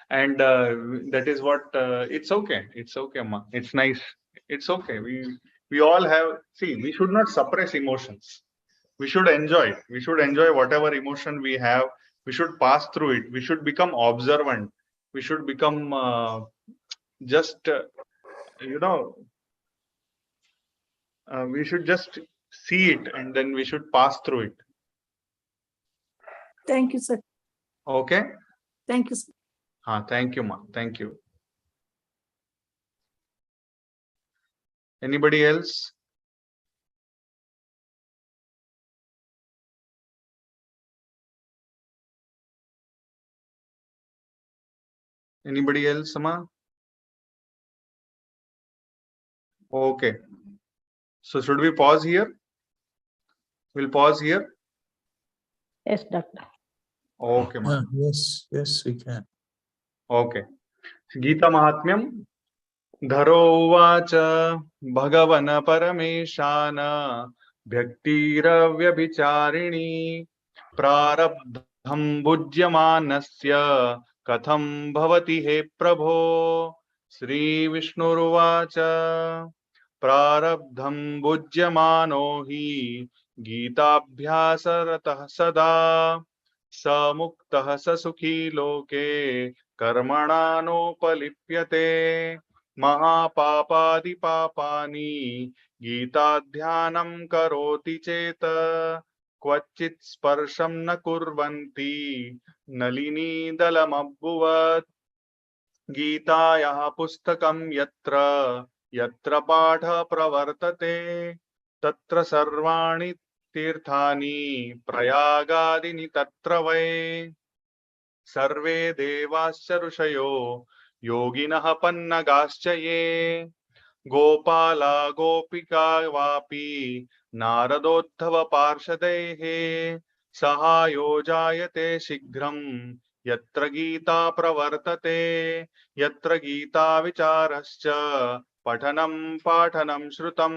and that is what. It's okay. It's okay, Amma. It's nice. It's okay. We all have, see, we should not suppress emotions. We should enjoy. We should enjoy whatever emotion we have. We should pass through it. We should become observant. We should become just, you know, we should just see it and then we should pass through it. Thank you, sir. Okay? Thank you, sir. Thank you, ma. Thank you. Anybody else? Anybody else, ma? Okay. So should we pause here? We'll pause here. Yes, doctor. Okay, ma. Yes, we can. Okay. Gita Mahatmyam. धरोवाच भगवन परमेशान भक्तिरव्यभिचारिणी प्रारब्धं भुज्यमानस्य कथं भवति हे प्रभो श्रीविष्णुरुवाच प्रारब्धं भुज्यमानो हि गीताभ्यासरतः सदा स मुक्तः स सुखी लोके कर्मणा नोपलिप्यते महापापादिपापानि गीताध्यानं करोति चेत् क्वचित् स्पर्शं न कुर्वन्ति नलिनीदलमब्बुवत् गीतायाः पुस्तकं यत्र यत्र पाठः प्रवर्तते तत्र सर्वाणि तीर्थानि प्रयागादीनि तत्र वै सर्वे देवाश्च ऋषयो योगिनः पन्नगाश्च ये गोपाला गोपिका वापि नारदोद्धव पार्षदैः सहायो जायते शीघ्रं यत्र गीता प्रवर्तते यत्र गीता विचारश्च पठनं पाठनं श्रुतं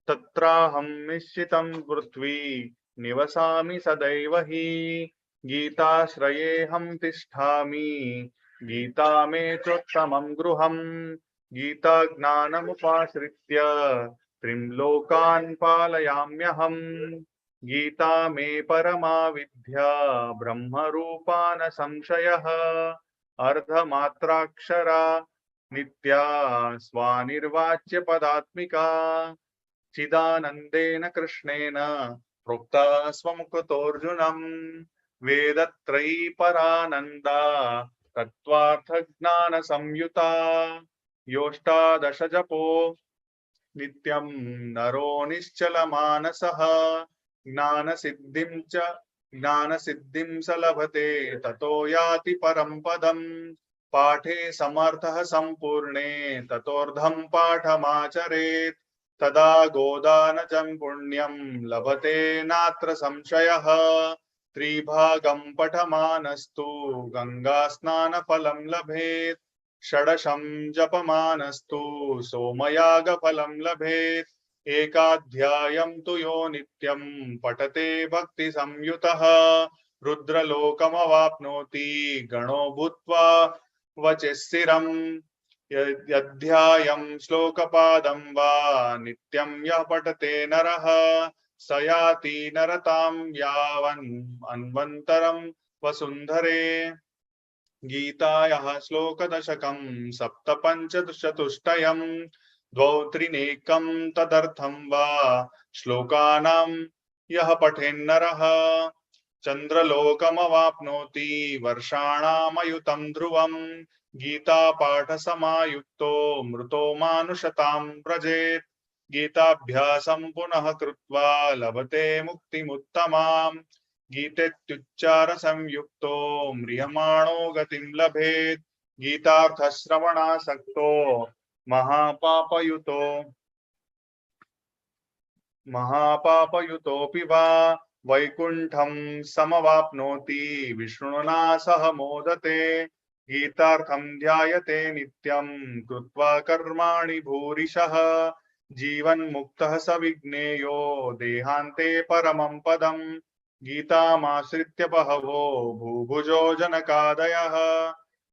तत्राहं निश्चितं पृथ्वी निवसामि सदैव हि गीताश्रयेऽहं तिष्ठामि गीता मे चोत्तमं गृहम् गीता ज्ञानमुपाश्रित्य त्रिंलोकान् पालयाम्यहम् गीता मे परमा विद्या ब्रह्मरूपा न संशयः अर्धमात्राक्षरा नित्या स्वानिर्वाच्य पदात्मिका चिदानन्देन कृष्णेन प्रोक्ता स्वमुखतोऽर्जुनम् वेदत्रयी परानन्दा तत्त्वार्थज्ञान संयुता योष्टादश जपो नित्यं नरो निश्चलमानसः ज्ञानसिद्धिं स लभते ततो याति परं पदम् पाठे समर्थः सम्पूर्णे ततोऽर्धं पाठमाचरेत् तदा गोदानजं पुण्यं लभते नात्र संशयः त्रिभागं पठमानस्तु गङ्गास्नानफलं लभेत् षडशं जपमानस्तु सोमयागफलं लभेत् एकाध्यायं तु यो नित्यं पठते भक्तिसंयुतः रुद्रलोकमवाप्नोति गणो भूत्वा वचस्थिरम् यध्यायं श्लोकपादं वा नित्यं यः पठते नरः स याति नरतां यावन् अन्वन्तरं वसुन्धरे गीतायाः श्लोकदशकं सप्तपञ्चचतुष्टयं द्वौ त्रिनेकं तदर्थं वा श्लोकानां यः पठेन्नरः चन्द्रलोकमवाप्नोति वर्षाणामयुतं ध्रुवं गीता पाठ समायुक्तो मृतो मानुषतां व्रजेत् गीताभ्यासं पुनः कृत्वा लभते मुक्तिमुत्तमां गीतेत्युच्चार संयुक्तो म्रियमाणो गतिं लभेत् गीतार्थश्रवणासक्तो महापापयुतोऽपि वा वैकुण्ठं समवाप्नोति विष्णुना सह मोदते गीतार्थं ध्यायते नित्यं कृत्वा कर्माणि भूरिशः जीवन्मुक्तः स विज्ञेयो देहान्ते परमं पदम् गीतामाश्रित्य बहवो भूभुजो जनकादयः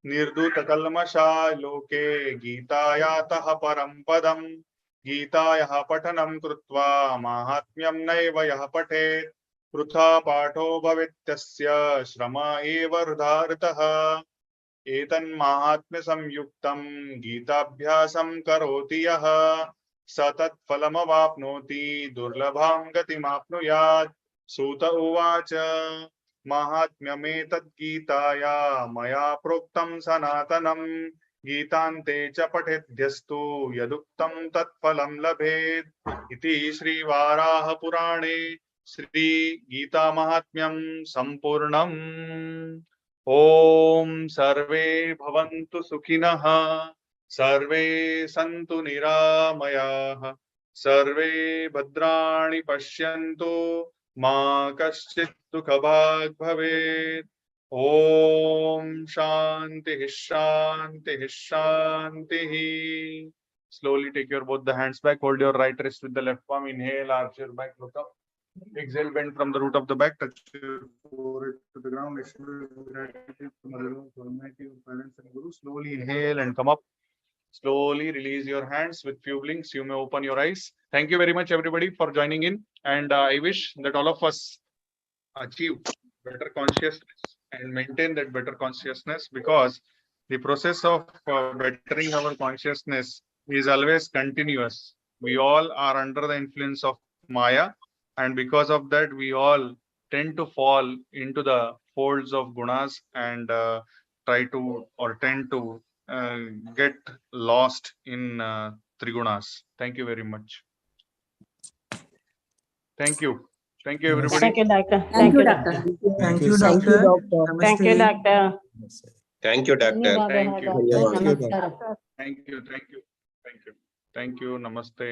निर्धूतकल्मषा लोके गीतायातः परं पदम् गीतायाः पठनं कृत्वा माहात्म्यं नैव यः पठेत् वृथा पाठो भवेत्यस्य श्रम एव वृथा एतन्माहात्म्यसंयुक्तं गीताभ्यासं करोति यः स तत्फलमवाप्नोति दुर्लभां गतिमाप्नुयात् सूत उवाच माहात्म्यमेतद्गीताया मया प्रोक्तं सनातनम् गीतान्ते च पठेद्यस्तु यदुक्तं तत्फलं लभेत् इति श्रीवाराहपुराणे श्रीगीतामाहात्म्यं सम्पूर्णम् ॐ सर्वे भवन्तु सुखिनः सर्वे सन्तु निरामयाः सर्वे भद्राणि पश्यन्तु मा कश्चित् दुःखभाग् भवेत् ॐ शान्तिः शान्तिः शान्तिः. Slowly take your both the hands back, hold your right wrist with the left palm, inhale, arch your back, look up. Exhale, bend from the root of the back, touch your forehead to the ground. Exhale, gratitude to Mother Earth, Almighty, your parents and Guru. Slowly inhale and come up. Slowly release your hands with few blinks. You may open your eyes. Thank you very much, everybody, for joining in. And I wish that all of us achieve better consciousness and maintain that better consciousness, because the process of bettering our consciousness is always continuous. We all are under the influence of Maya, and because of that, we all tend to fall into the folds of gunas and tend to get lost in trigunas. Thank you very much. Thank you. Thank you, everybody. Thank you, doctor. Thank you, doctor. Thank you, Thank you, doctor. doctor. Thank you, Namaste. doctor. Thank you, doctor. ಧನ್ಯವಾದ Thank you. Doctor Thank you, ನಮಸ್ಕಾರ Thank you. Thank you. Thank you. Thank you. Namaste.